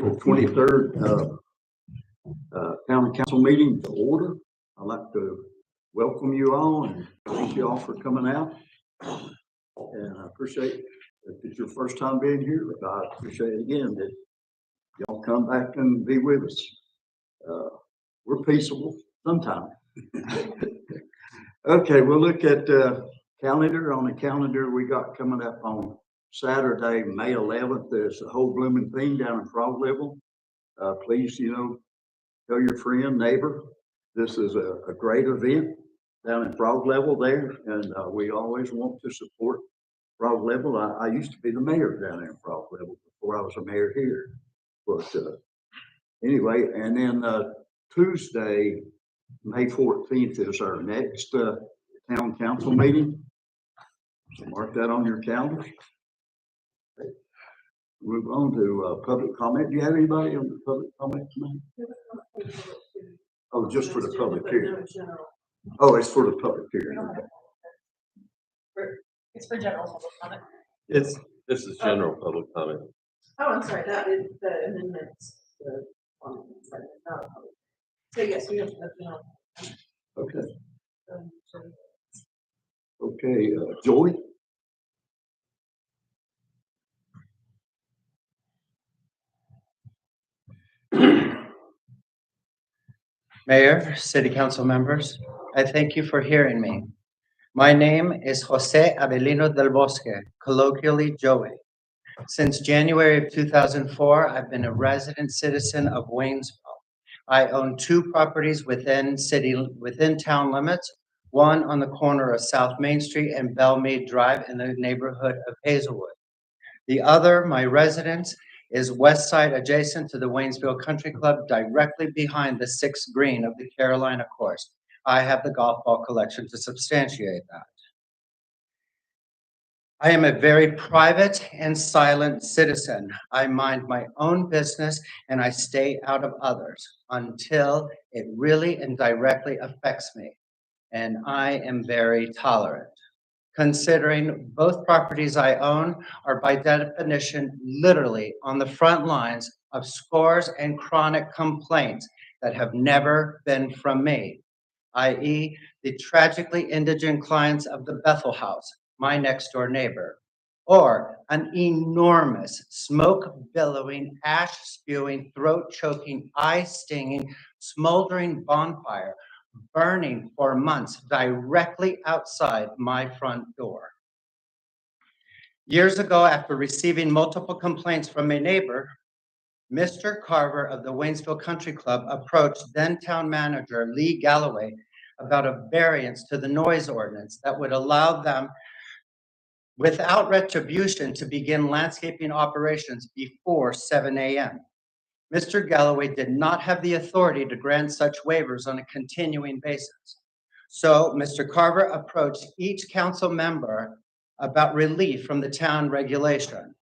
April 23rd County Council meeting to order. I'd like to welcome you all and thank you all for coming out. And I appreciate if it's your first time being here, but I appreciate again that y'all come back and be with us. We're peaceable sometimes. Okay, we'll look at calendar. On the calendar we got coming up on Saturday, May 11th. There's a whole blooming thing down in Frog Level. Please, tell your friend, neighbor, this is a great event down in Frog Level there, and we always want to support Frog Level. I used to be the mayor down there in Frog Level before I was a mayor here. But anyway, and then Tuesday, May 14th is our next town council meeting. So mark that on your calendar. Move on to public comment. Do you have anybody on the public comment tonight? Oh, just for the public hearing. Oh, it's for the public hearing. It's for general public comment. This is general public comment. Oh, I'm sorry, that is the amendments. So yes, we have the general. Okay. Okay, Joy. Mayor, City Council members, I thank you for hearing me. My name is Jose Avelino del Bosque, colloquially Joey. Since January of 2004, I've been a resident citizen of Waynesville. I own 2 properties within town limits, one on the corner of South Main Street and Belmead Drive in the neighborhood of Hazelwood. The other, my residence, is west side adjacent to the Waynesville Country Club, directly behind the 6th green of the Carolina course. I have the golf ball collection to substantiate that. I am a very private and silent citizen. I mind my own business and I stay out of others until it really and directly affects me. And I am very tolerant, considering both properties I own are by definition literally on the front lines of scores and chronic complaints that have never been from me, i.e. the tragically indigent clients of the Bethel House, my next door neighbor, or an enormous smoke billowing, ash spewing, throat choking, eye stinging, smoldering bonfire burning for months directly outside my front door. Years ago, after receiving multiple complaints from a neighbor, Mr. Carver of the Waynesville Country Club approached then town manager Lee Galloway about a variance to the noise ordinance that would allow them, without retribution, to begin landscaping operations before 7 a.m. Mr. Galloway did not have the authority to grant such waivers on a continuing basis. So Mr. Carver approached each council member about relief from the town regulation.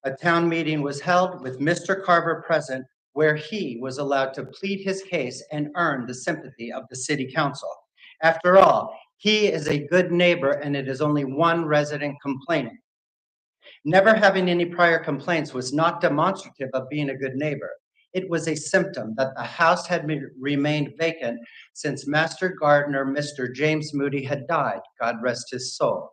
A town meeting was held with Mr. Carver present, where he was allowed to plead his case and earn the sympathy of the city council. After all, he is a good neighbor and it is only one resident complaining. Never having any prior complaints was not demonstrative of being a good neighbor. It was a symptom that the house had remained vacant since master gardener Mr. James Moody had died, God rest his soul.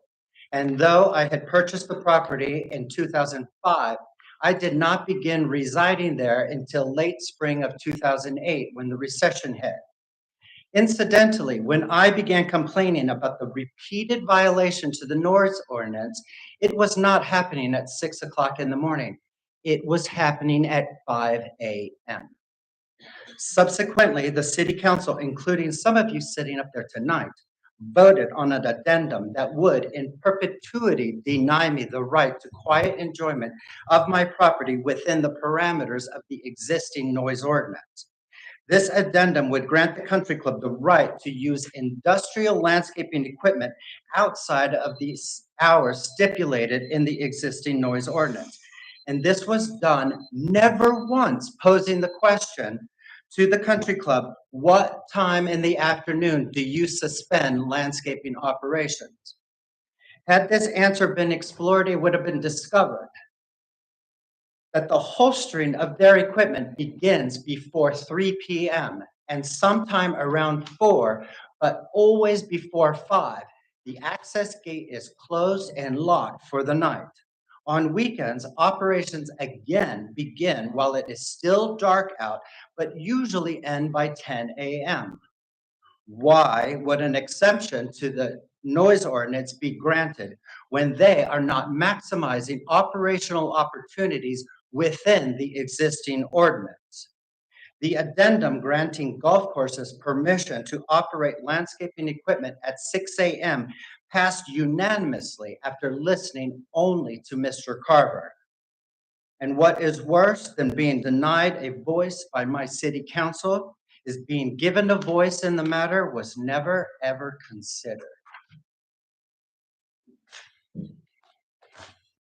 And though I had purchased the property in 2005, I did not begin residing there until late spring of 2008 when the recession hit. Incidentally, when I began complaining about the repeated violation to the noise ordinance, it was not happening at 6 o'clock in the morning. It was happening at 5 a.m. Subsequently, the city council, including some of you sitting up there tonight, voted on an addendum that would in perpetuity deny me the right to quiet enjoyment of my property within the parameters of the existing noise ordinance. This addendum would grant the country club the right to use industrial landscaping equipment outside of these hours stipulated in the existing noise ordinance. And this was done never once posing the question to the country club, what time in the afternoon do you suspend landscaping operations? Had this answer been explored, it would have been discovered that the holstering of their equipment begins before 3 p.m. and sometime around 4, but always before 5. The access gate is closed and locked for the night. On weekends, operations again begin while it is still dark out, but usually end by 10 a.m. Why would an exception to the noise ordinance be granted when they are not maximizing operational opportunities within the existing ordinance? The addendum granting golf courses permission to operate landscaping equipment at 6 a.m. passed unanimously after listening only to Mr. Carver. And what is worse than being denied a voice by my city council is being given a voice in the matter was never, ever considered.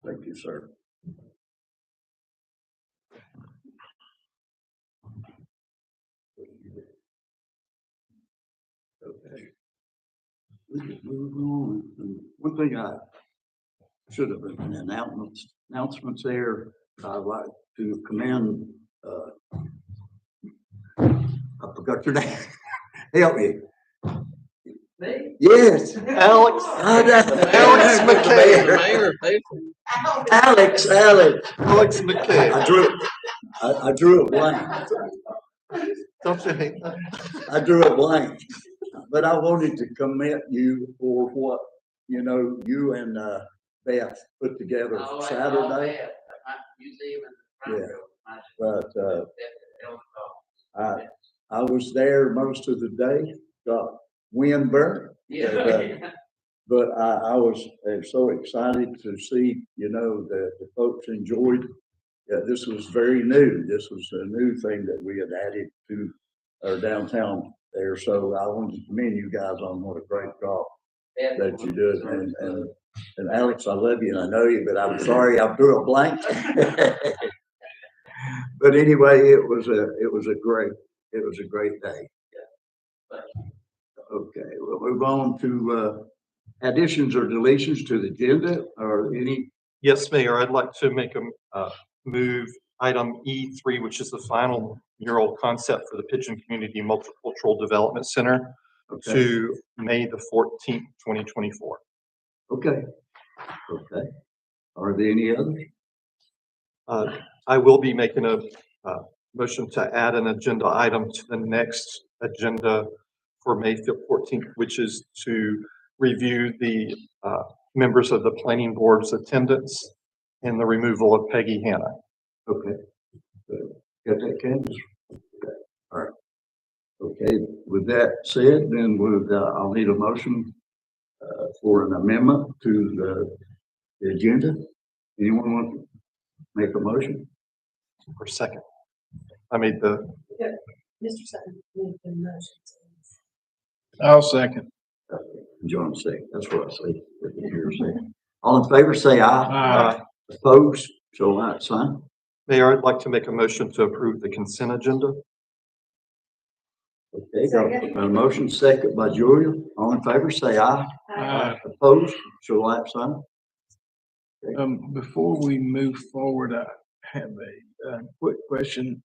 Thank you, sir. Okay. We can move on. One thing I should have been announcements there. I'd like to commend, I forgot your name. Help me. Me? Yes. Alex. Alex McKay. Alex. Alex McKay. I drew a blank. Don't you hate that? I drew a blank. But I wanted to commend you for what, you and Beth put together Saturday. Yeah. But I was there most of the day, got windburn. But I was so excited to see, that the folks enjoyed. This was very new. This was a new thing that we had added to our downtown there. So I wanted to commend you guys on what a great job that you did. And Alex, I love you and I know you, but I'm sorry I drew a blank. But anyway, it was a great day. Okay, we'll move on to additions or deletions to the agenda or any. Yes, Mayor, I'd like to make a move item E3, which is the final mural concept for the Pigeon Community Multicultural Development Center, Okay. to May the 14th, 2024. Okay. Are there any others? I will be making a motion to add an agenda item to the next agenda for May 14th, which is to review the members of the planning board's attendance and the removal of Peggy Hanna. Okay. Good. Got that, Candace? Okay. All right. Okay, with that said, then I'll need a motion for an amendment to the agenda. Anyone want to make a motion? For a second. I made the. Mr. Sutton made the motion. I'll second. John say, that's what I say. All in favor, say aye. Opposed, show like sign. Mayor, I'd like to make a motion to approve the consent agenda. Okay, got a motion second by Julia. All in favor, say aye. Aye. Opposed, show like sign. Before we move forward, I have a quick question.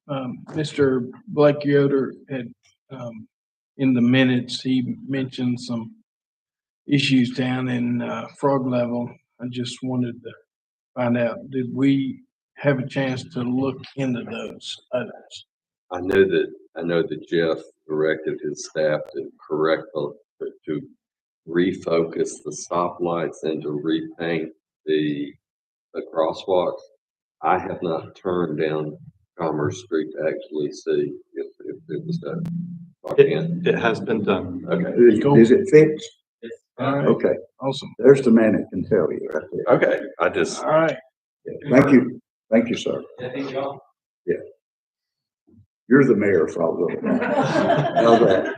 Mr. Blake Yoder had, in the minutes, he mentioned some issues down in Frog Level. I just wanted to find out, did we have a chance to look into those items? I know that Jeff directed his staff to refocus the stoplights and to repaint the crosswalks. I have not turned down Commerce Street to actually see if it was done. It has been done. Okay. Is it fixed? All right, Okay, awesome. there's the man that can tell you right there. Okay. I just. All right. Thank you, sir. Yeah. You're the mayor of Frog Level. How's that?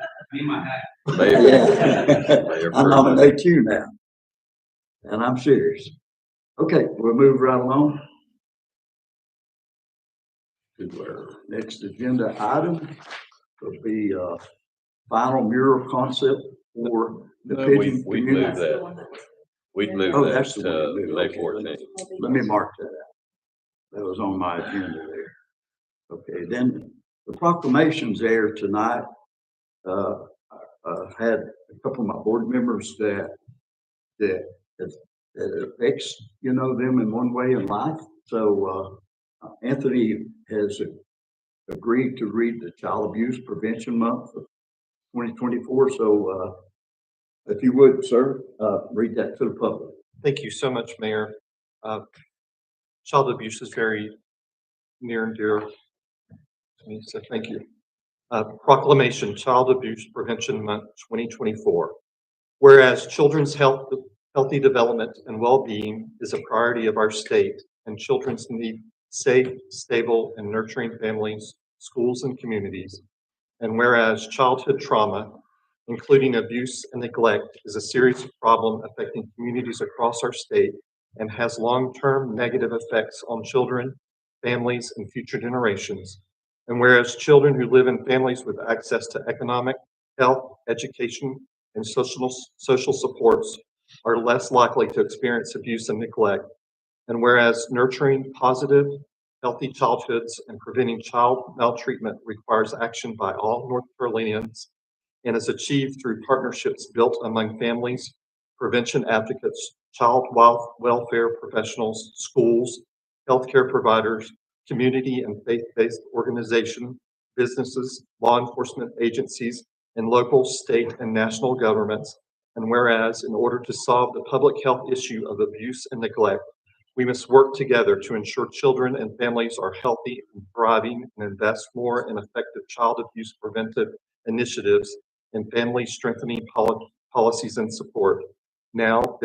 Yeah. I nominate you now. And I'm serious. Okay, we'll move right along to our next agenda item. Will be final mural concept for the No, Pigeon we community. moved that. We'd move Oh, that that's the one to we moved. May Okay. 14th. Let me mark that out. That was on my agenda there. Okay, then the proclamations there tonight. Had a couple of my board members that affects, them in one way in life. So, Anthony has agreed to read the Child Abuse Prevention Month of 2024. So, if you would, sir, read that to the public. Thank you so much, Mayor. Child abuse is very near and dear to me, so thank you. Proclamation, Child Abuse Prevention Month 2024. Whereas children's healthy development and well-being is a priority of our state, and children's need safe, stable, and nurturing families, schools, and communities. And whereas childhood trauma, including abuse and neglect, is a serious problem affecting communities across our state and has long-term negative effects on children, families, and future generations. And whereas children who live in families with access to economic, health, education, and social supports are less likely to experience abuse and neglect. And whereas nurturing positive, healthy childhoods and preventing child maltreatment requires action by all North Carolinians and is achieved through partnerships built among families, prevention advocates, child welfare professionals, schools, healthcare providers, community and faith-based organizations, businesses, law enforcement agencies, and local, state, and national governments. And whereas in order to solve the public health issue of abuse and neglect, we must work together to ensure children and families are healthy and thriving and invest more in effective child abuse preventive initiatives and family strengthening policies and support. Now,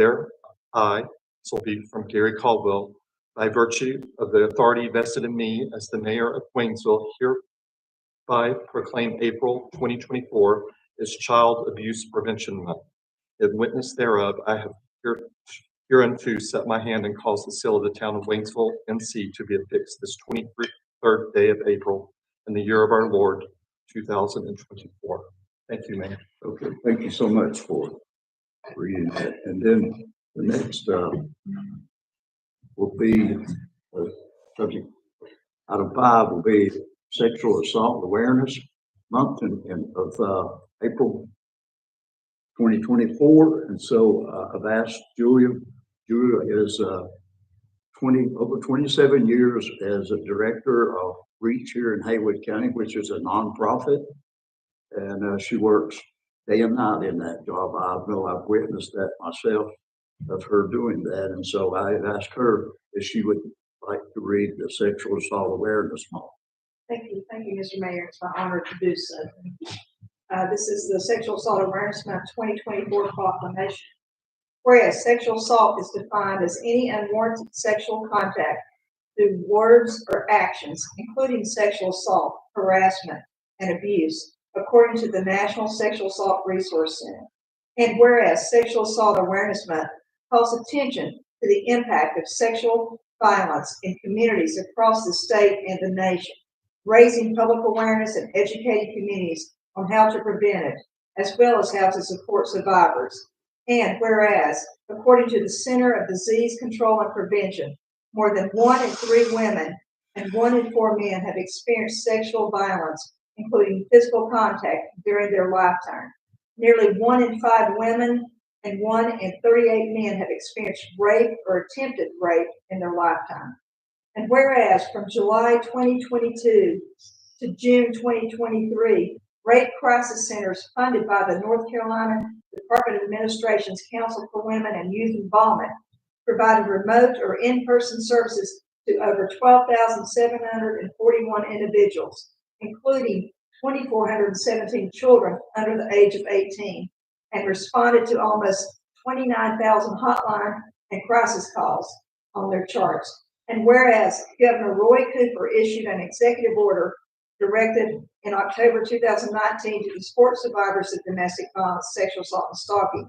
I, this will be from Gary Caldwell, by virtue of the authority vested in me as the mayor of Waynesville, hereby proclaim April 2024 as Child Abuse Prevention Month. In witness thereof, I have hereunto set my hand and caused the seal of the town of Waynesville, NC, to be affixed this 23rd day of April in the year of our Lord, 2024. Thank you, Mayor. Okay, thank you so much for reading that. And then the next will be subject. Item 5 will be Sexual Assault Awareness Month of April 2024. And so I've asked Julia. Julia is over 27 years as a director of Reach here in Haywood County, which is a nonprofit. And she works day and night in that job. I've witnessed that myself of her doing that. And so I asked her if she would like to read the Sexual Assault Awareness Month. Thank you, Mr. Mayor. It's my honor to do so. This is the Sexual Assault Awareness Month 2024 proclamation. Whereas sexual assault is defined as any unwarranted sexual contact through words or actions, including sexual assault, harassment, and abuse, according to the National Sexual Assault Resource Center. And whereas Sexual Assault Awareness Month calls attention to the impact of sexual violence in communities across the state and the nation, raising public awareness and educating communities on how to prevent it, as well as how to support survivors. And whereas, according to the Center of Disease Control and Prevention, more than 1 in 3 women and 1 in 4 men have experienced sexual violence, including physical contact, during their lifetime. Nearly 1 in 5 women and 1 in 38 men have experienced rape or attempted rape in their lifetime. And whereas from July 2022 to June 2023, rape crisis centers funded by the North Carolina Department of Administration's Council for Women and Youth Involvement provided remote or in-person services to over 12,741 individuals, including 2,417 children under the age of 18, and responded to almost 29,000 hotline and crisis calls on their charts. And whereas Governor Roy Cooper issued an executive order directed in October 2019 to the support survivors of domestic violence, sexual assault, and stalking,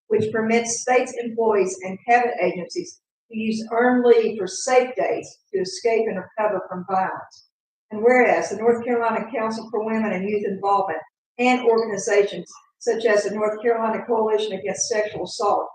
which permits states, employees, and cabinet agencies to use earned leave for safe days to escape and recover from violence. And whereas the North Carolina Council for Women and Youth Involvement and organizations such as the North Carolina Coalition Against Sexual Assault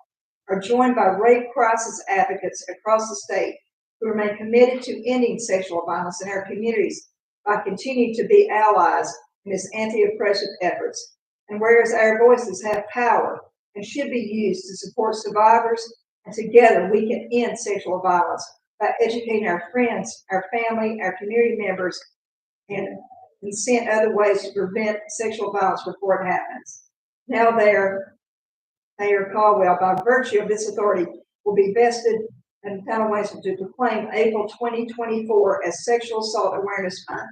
are joined by rape crisis advocates across the state We remain committed to ending sexual violence in our communities by continuing to be allies in this anti-oppression efforts. And whereas our voices have power and should be used to support survivors, and together we can end sexual violence by educating our friends, our family, our community members, and consent other ways to prevent sexual violence before it happens. Now Mayor Caldwell, by virtue of this authority, will be vested in the town of Waynesville to proclaim April 2024 as Sexual Assault Awareness Month.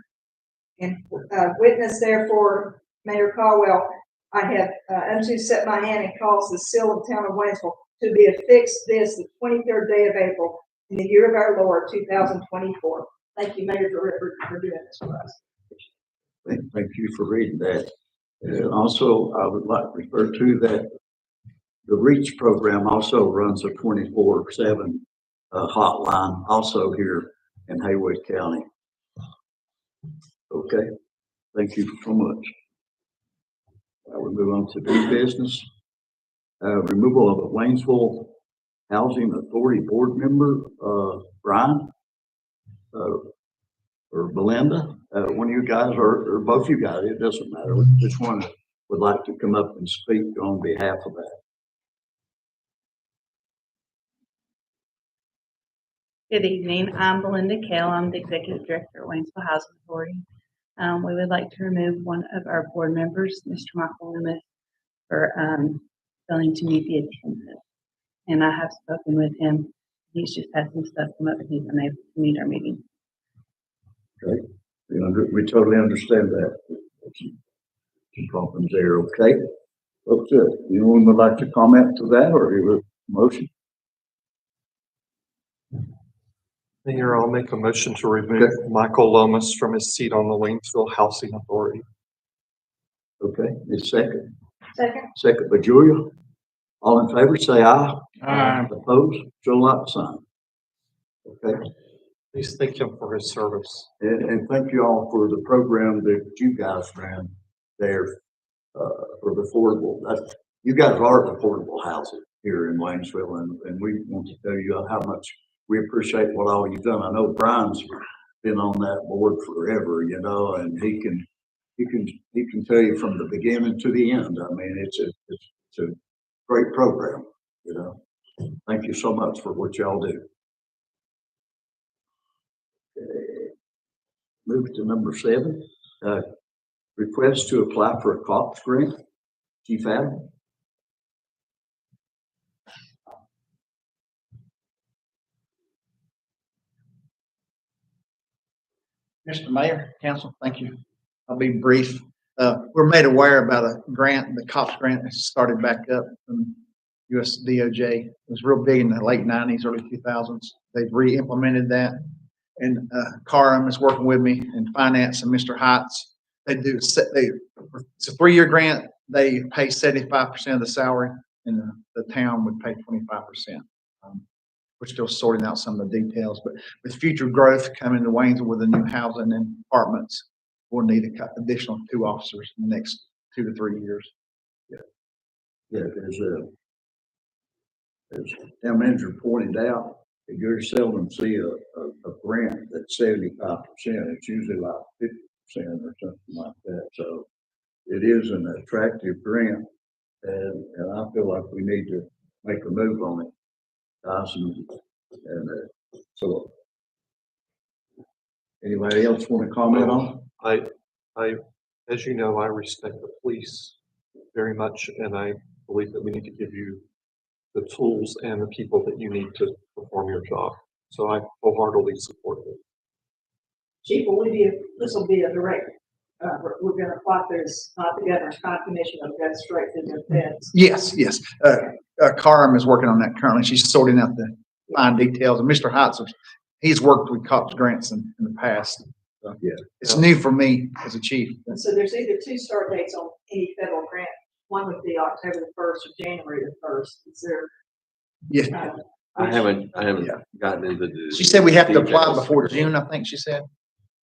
And witness, therefore, Mayor Caldwell, I have unto set my hand and cause the seal of the town of Waynesville to be affixed this, the 23rd day of April, in the year of our Lord, 2024. Thank you, Mayor, for doing this for us. Thank you for reading that. Also, I would like to refer to that the REACH program also runs a 24/7 hotline also here in Haywood County. Okay, thank you so much. I will move on to new business. Removal of a Waynesville Housing Authority board member, Brian, or Belinda, one of you guys, or both you guys, it doesn't matter which one would like to come up and speak on behalf of that. Good evening. I'm Belinda Kale. I'm the Executive Director at Waynesville Housing Authority. We would like to remove one of our board members, Mr. Michael Loomis, for failing to meet the attendance. And I have spoken with him. He's just had some stuff come up and he's unable to meet our meeting. Okay, we totally understand that. Some problems there, okay? Okay, anyone would like to comment to that or give a motion? Mayor, I'll make a motion to remove Michael Lomas from his seat on the Waynesville Housing Authority. Okay, it's second. Second. Second by Julia. All in favor, say aye. Aye. Opposed, show like sign. Okay, Please thank him for his service. and thank you all for the program that you guys ran there for the affordable. You guys are affordable housing here in Waynesville, and we want to tell you how much we appreciate what all you've done. I know Brian's been on that board forever, you know, and he can tell you from the beginning to the end. I mean, it's a great program, you know. Thank you so much for what y'all do. Okay. Move to number 7. Request to apply for a COPS grant. Chief Adam. Mr. Mayor, Council, thank you. I'll be brief. We're made aware about a grant, the COPS grant that started back up from US DOJ. It was real big in the late 90s, early 2000s. They've re-implemented that. And Karam is working with me in finance and Mr. Heights. It's a 3-year grant. They pay 75% of the salary and the town would pay 25%. We're still sorting out some of the details, but with future growth coming to Waynesville with the new housing and apartments, we'll need an additional 2 officers in the next 2 to 3 years. Yeah, as town manager pointed out, you seldom see a grant that's 75%. It's usually like 50% or something like that. So it is an attractive grant, and I feel like we need to make a move on it. So anybody else want to comment on? As you know, I respect the police very much, and I believe that we need to give you the tools and the people that you need to perform your job. So I wholeheartedly support it. Chief, this will be a direct, we're going to apply for this, not the governor's crime commission, but go straight to the feds. Yes. Karam is working on that currently. She's sorting out the fine details. And Mr. Heights, he's worked with COPS grants in the past. So Yeah, it's new for me as a chief. And so there's either 2 start dates on any federal grant. One would be October the 1st or January the 1st. Is there? Yeah. I haven't gotten into the. She said we have to apply details. before June, I think she said.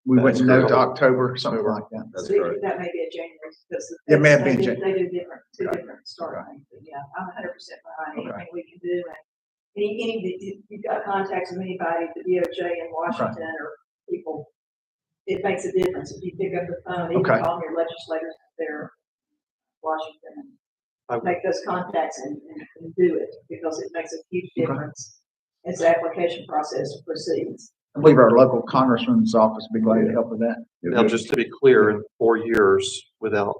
We That's wouldn't know to correct. October, something like that. That's So correct. that may be a January. It may have They been do different, 2 different start dates. But yeah, I'm 100% behind anything we can do. if you've got contacts with anybody at the DOJ in Washington or people, it makes a difference if you pick up the phone, even Okay. call your legislators there in Washington. I- Make those contacts and do it, because it makes a huge Okay. difference as the application process proceeds. I believe our local congressman's office would be glad to help with that. Now, just to be clear, in 4 years, without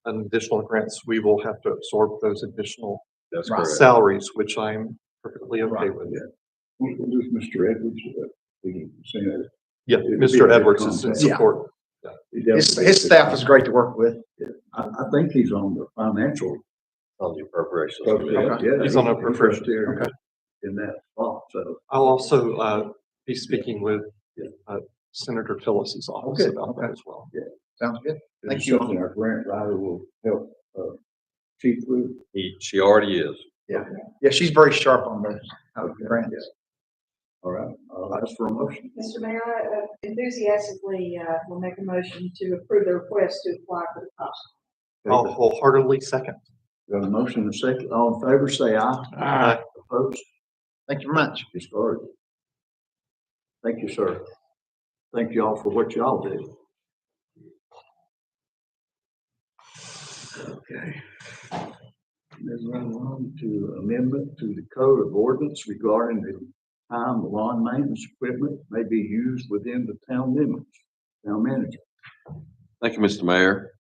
an additional grants, we will have to absorb those additional That's Right. correct. salaries, which I'm perfectly okay Right. with. We'll do Mr. Edwards, we can send it. Yeah, It'd be a Mr. good Edwards is in contact. Yeah. support. His staff is great to work with. I think he's on the financial. On the appropriations. Okay. committee. Yeah, He's on right appropriations. there Okay. in that spot, so. I'll also be speaking with Senator Tillis's office Okay. about that as well. Sounds good. Thank It's you. something our grant writer will help, see through. She already is. Yeah, she's very sharp on those grants. All right, I'll ask for a motion. Mr. Mayor, I enthusiastically will make a motion to approve the request to apply for the cost. I'll wholeheartedly second. Got a motion and a second. All in favor, say aye. Aye. Opposed? Thank you very much. You started. Thank you, sir. Thank you all for what y'all do. Okay. Moving right along to amendment to the code of ordinance regarding the time the lawn maintenance equipment may be used within the town limits. Town manager. Thank you, Mr. Mayor.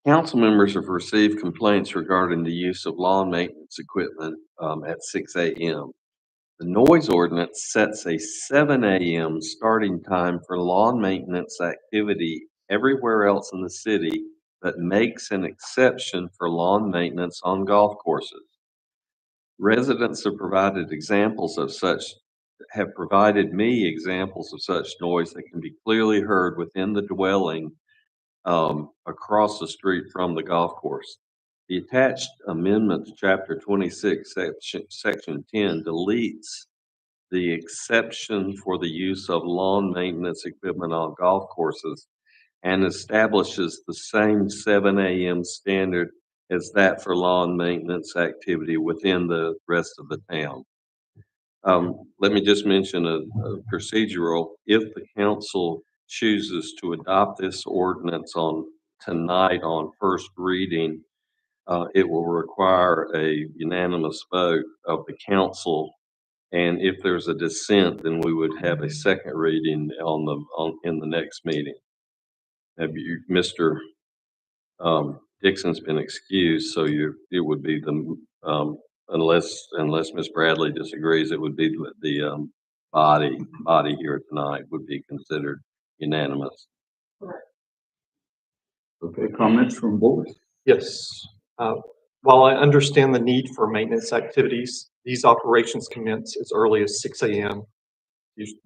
Council members have received complaints regarding the use of lawn maintenance equipment at 6 a.m. The noise ordinance sets a 7 a.m. starting time for lawn maintenance activity everywhere else in the city, but makes an exception for lawn maintenance on golf courses. Residents have provided me examples of such noise that can be clearly heard within the dwelling across the street from the golf course. The attached amendment to chapter 26, section 10 deletes the exception for the use of lawn maintenance equipment on golf courses and establishes the same 7 a.m. standard as that for lawn maintenance activity within the rest of the town. Let me just mention a procedural. If the council chooses to adopt this ordinance tonight on first reading, it will require a unanimous vote of the council. And if there's a dissent, then we would have a second reading in the next meeting. Mr. Dixon's been excused, so it would be unless Ms. Bradley disagrees, it would be the body here tonight would be considered unanimous. Okay, comments from board? Yes. While I understand the need for maintenance activities, these operations commence as early as 6 a.m.,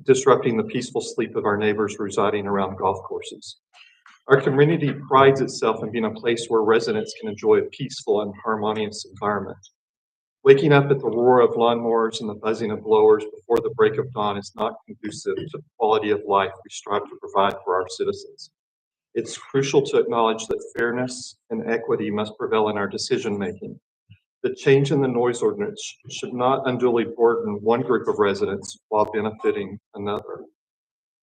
disrupting the peaceful sleep of our neighbors residing around golf courses. Our community prides itself in being a place where residents can enjoy a peaceful and harmonious environment. Waking up at the roar of lawnmowers and the buzzing of blowers before the break of dawn is not conducive to the quality of life we strive to provide for our citizens. It's crucial to acknowledge that fairness and equity must prevail in our decision-making. The change in the noise ordinance should not unduly burden one group of residents while benefiting another.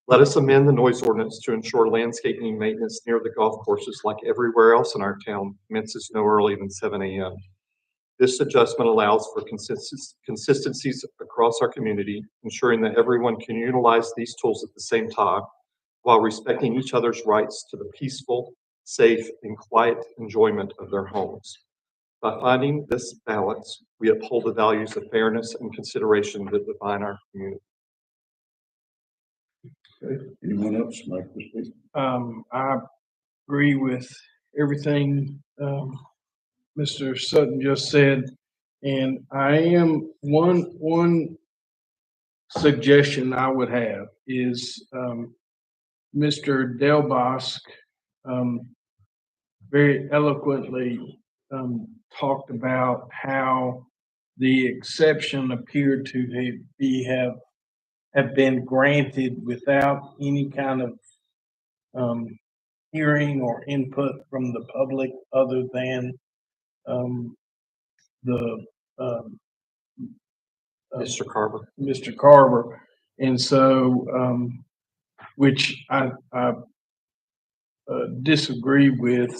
Let us amend the noise ordinance to ensure landscaping maintenance near the golf courses, like everywhere else in our town, commences no earlier than 7 a.m. This adjustment allows for consistencies across our community, ensuring that everyone can utilize these tools at the same time while respecting each other's rights to the peaceful, safe, and quiet enjoyment of their homes. By finding this balance, we uphold the values of fairness and consideration that define our community. Okay, anyone else like to speak? I agree with everything, Mr. Sutton just said. And I am, one suggestion I would have is, Mr. Del Bosque, very eloquently, talked about how the exception appeared to have been granted without any kind of hearing or input from the public other than the Mr. Carver. Mr. Carver. And so, which I disagree with,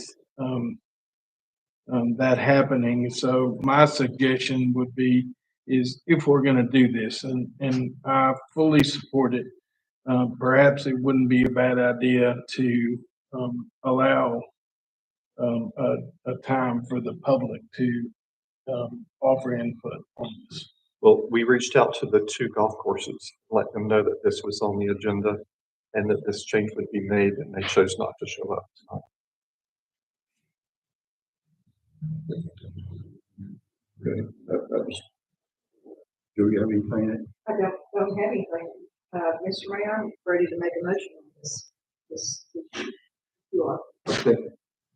that happening. So my suggestion would be is if we're going to do this, and I fully support it, perhaps it wouldn't be a bad idea to allow a time for the public to offer input on this. Well, we reached out to the two golf courses, let them know that this was on the agenda and that this change would be made, and they chose not to show up tonight. Okay, that was. Do you have anything? I don't have anything. Mr. Mayor, I'm ready to make a motion on this. You are. Okay,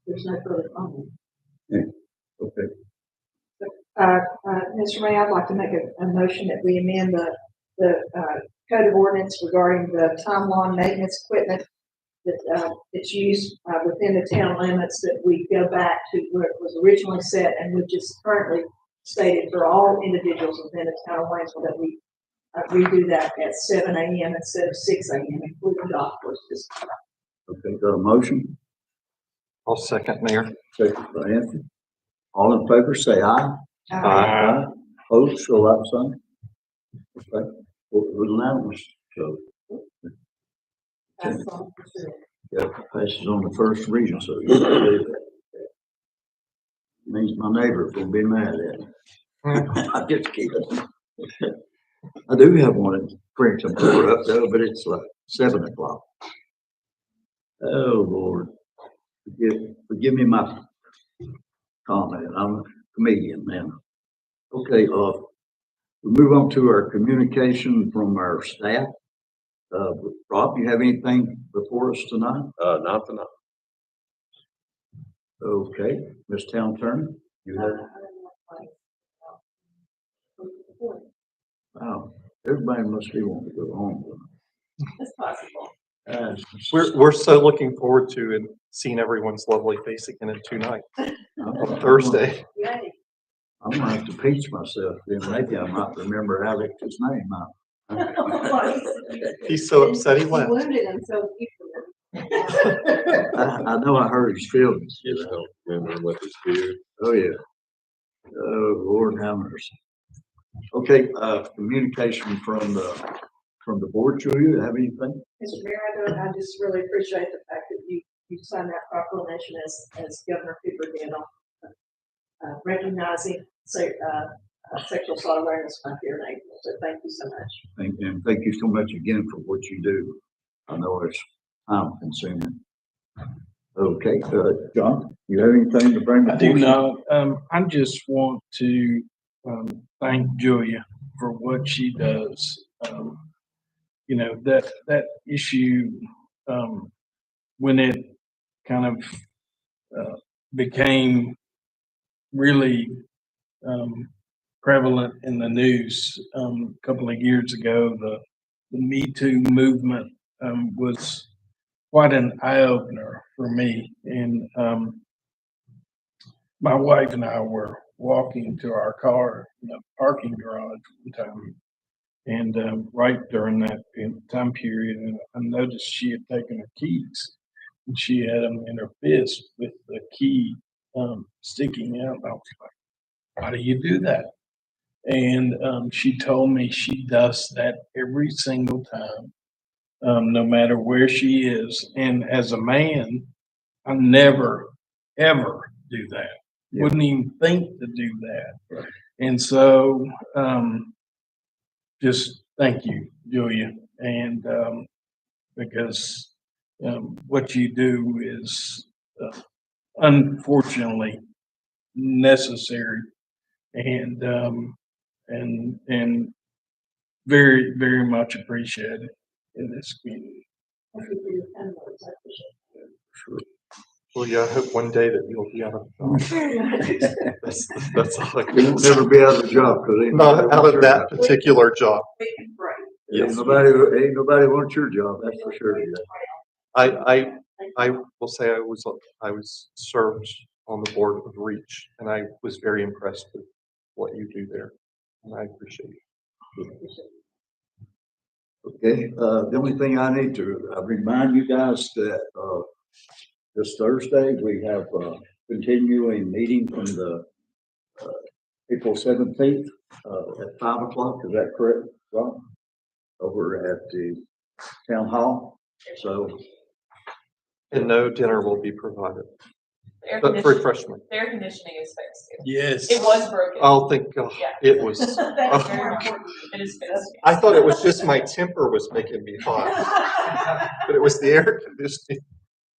There's no further comment. okay. Mr. Mayor, I'd like to make a motion that we amend the code of ordinance regarding the time lawn maintenance equipment that it's used within the town limits, that we go back to where it was originally set, and we've just currently stated for all individuals within the town of Waynesville that we redo that at 7 a.m. instead of 6 a.m., including golf courses. Okay, got a motion? I'll second, Mayor. Second by Anthony. All in favor, say aye. Aye. Opposed, show like sign. Okay, well, it was unanimous, so. That's all for sure. Yeah, passes on the first reading, so you can do that. Means my neighbors will be mad at me. I just kidding. I do have one in Princeton up though, but it's like 7 o'clock. Oh, Lord. Forgive me my comment. I'm a comedian, man. Okay, we move on to our communication from our staff. Rob, you have anything before us tonight? Not tonight. Okay, Ms. Town Attorney, you have, wow, everybody must be wanting to go home. That's possible. We're so looking forward to and seeing everyone's lovely face again in 2 nights on Thursday. Yay. I'm gonna have to peach myself, then maybe I might remember Alex's name. He's so upset he He left. wounded him, so you I know I hurt his feelings. You know, remember with his beard. Oh, yeah. Oh, Lord have mercy. Okay, communication from the board, Julia, have anything? Mr. Mayor, I just really appreciate the fact that you signed that proclamation as Governor Cooper did on recognizing sexual assault awareness month here in April. So thank you so much. Thank you so much again for what you do. I know it's time consuming. Okay, John, you have anything to bring? I do not. I just want to thank Julia for what she does. You know, that issue, when it kind of became really prevalent in the news a couple of years ago, the Me Too movement was quite an eye-opener for me. And my wife and I were walking to our car in the parking garage one time, and right during that time period, and I noticed she had taken her keys, and she had them in her fist with the key sticking out. And I was like, "How do you do that?" And she told me she does that every single time. No matter where she is. And as a man, I never, ever do that. Yeah. Wouldn't even think to do that. And so, just thank you, Julia. And because what you do is unfortunately necessary and very, very much appreciated in this community. Thank you for your kind words. I appreciate it. Sure. Well, yeah, I hope one day that you'll be out of that's all I You can won't say. never be out of the job, because Not out of that particular job. We can pray. Yes. Ain't nobody wants your job, that's for sure. I will say I was served on the board of REACH, and I was very impressed with what you do there, and I appreciate it. Okay, the only thing I need to remind you guys that, this Thursday, we have a continuing meeting from the, April 17th, at 5 o'clock. Is that correct, Rob? Over at the town hall. So, And no dinner will be provided, Air but conditioning, refreshment. air conditioning is fixed. Yes. It was broken. Oh, thank God. Yeah. It was, That's very important. It is fixed. I thought it was just my temper was making me hot, but it was the air conditioning.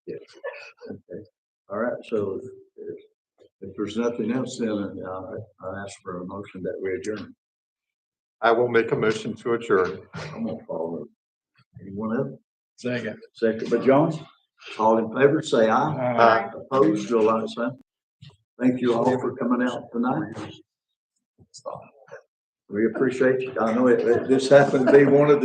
okay. All right, so if there's nothing else, then I ask for a motion that we adjourn. I will make a motion to adjourn. I'm gonna follow. Anyone else? Second. Second by Jones. All in favor, say aye. Opposed, do a like sign. Thank you all for coming out tonight. We appreciate you. I know this happened to be one of the